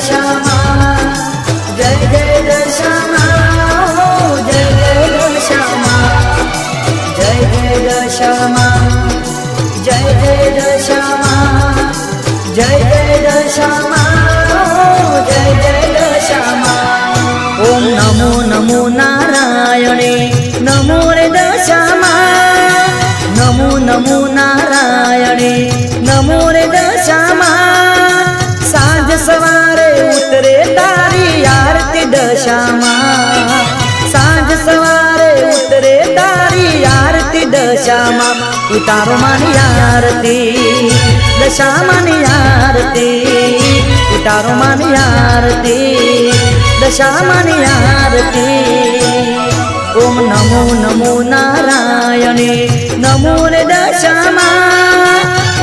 દશામા જય જય દશામા જય જય દશામા જય જય દશામા જય જય દશામા જય જય દશામા જય જય દશામા ઓમ નમો નમો નારાયણે નમો રે દશામા નમો નમો નારાયણે નમો રે દશામા સાંજ સવારે ઉતરે તારી આરતી દશામા સાંજ સવારે ઉતરે તારી આરતી દશામા ઉતારો માની આરતી દશામાની આરતી ઉતારો માની આરતી દશામાની આરતી ઓમ નમો નમો નારાયણે નમો રે દશામા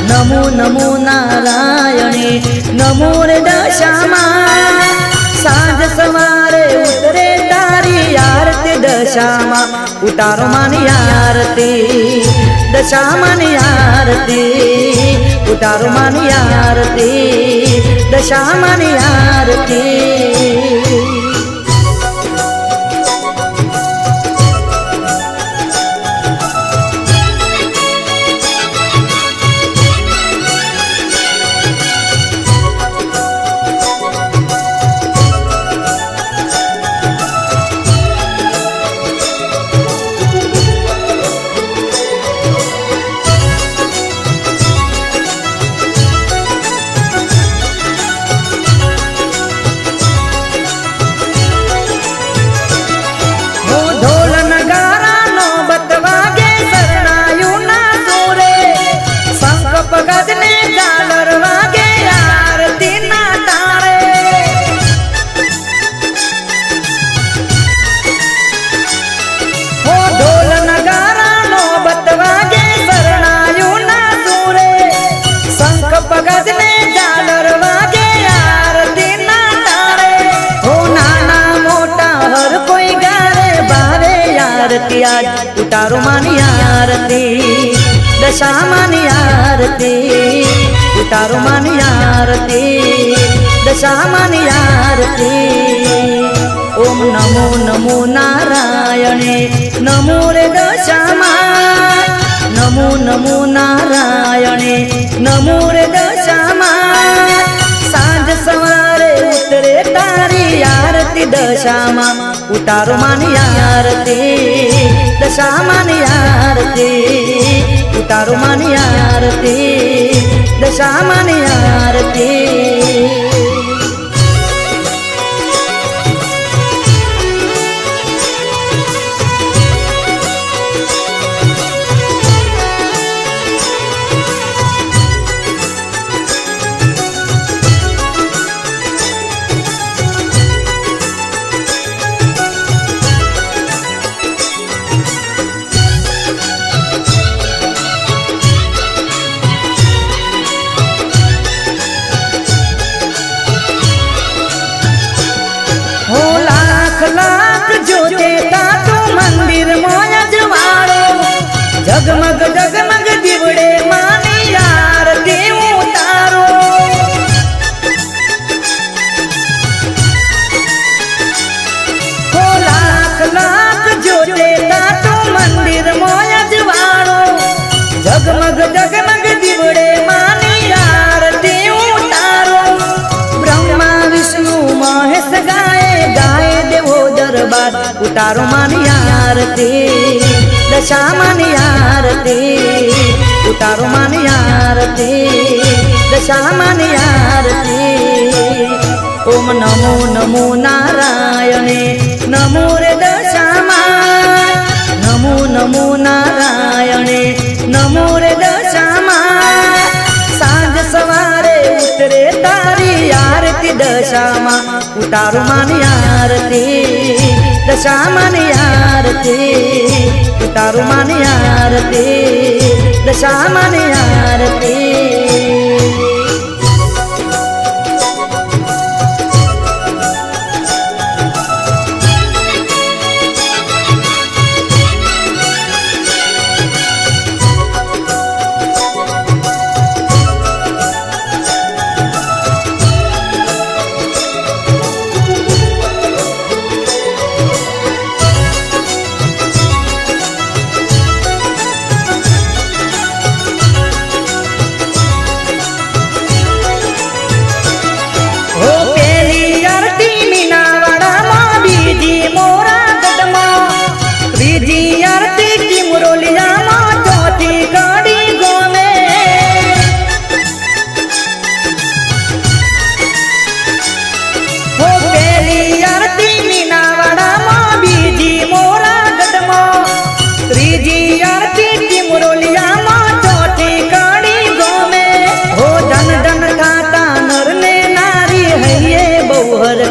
નમો નમો નારાયણે નમો રે દશામા સાંજ સવારે ઉતરે તારી આરતી દશામા ઉતારો માની આરતી દશામાની આરતી ઉતારો માની આરતી દશામાની આરતી ઉતારો માની આરતી દશામાની આરતી ઉતારો માની આરતી દશામાની આરતી ઓમ નમો નમો નારાયણે નમો રે દશામા નમો નમો નારાયણે નમો રે દશામા સાંજ સવારે ઉતરે તારી આરતી દશામા ઉતારો માની આરતી દશામાની આરતી ઉતારો માની આરતી દશામાની આરતી जगमग जगमग दिवड़े मानी आरती उतारो हो लाख लाख जोते तातो मंदिर मोया जवाड़ो जगमग जगमग दिवड़े मानी आरती उतारो ब्रह्मा विष्णु महेश गाए गाए देवो दरबार उतारो मानी आरती दशामानी आरती उतारो मानी आरती दशामानी आरती ओम नमो नमो नारायणे नमो रे दशामा नमो नमो नारायणे नमो रे दशामा सांज सवारे उतरे तारी आरती दशामा उतारो मानी आरती दशामानी आरती उतारो मानी आरती दशामानी आरती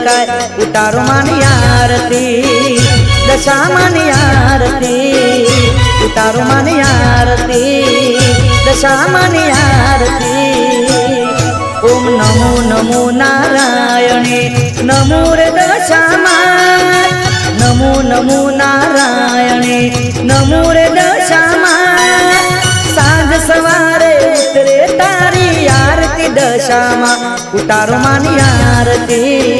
શકાય ઉતારો માની આરતી દશા માની આરતી ઉતારો માની આરતી દશા માની આરતી ઓમ નમો નમો નારાયણે નમો રે દશામાં નમો નમો નારાયણે નમો રે દશામાં સાંજ સવારે ઉતરે તારી આરતી દશામાં ઉતારો માની આરતી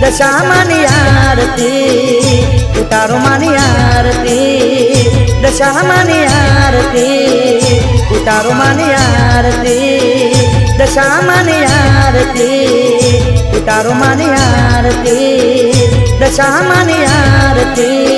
દશા માની આરતી ઉતારો માની આરતી દશા માની આરતી ઉતારો માની આરતી દશા માની આરતી ઉતારો માની આરતી દશા માની આરતી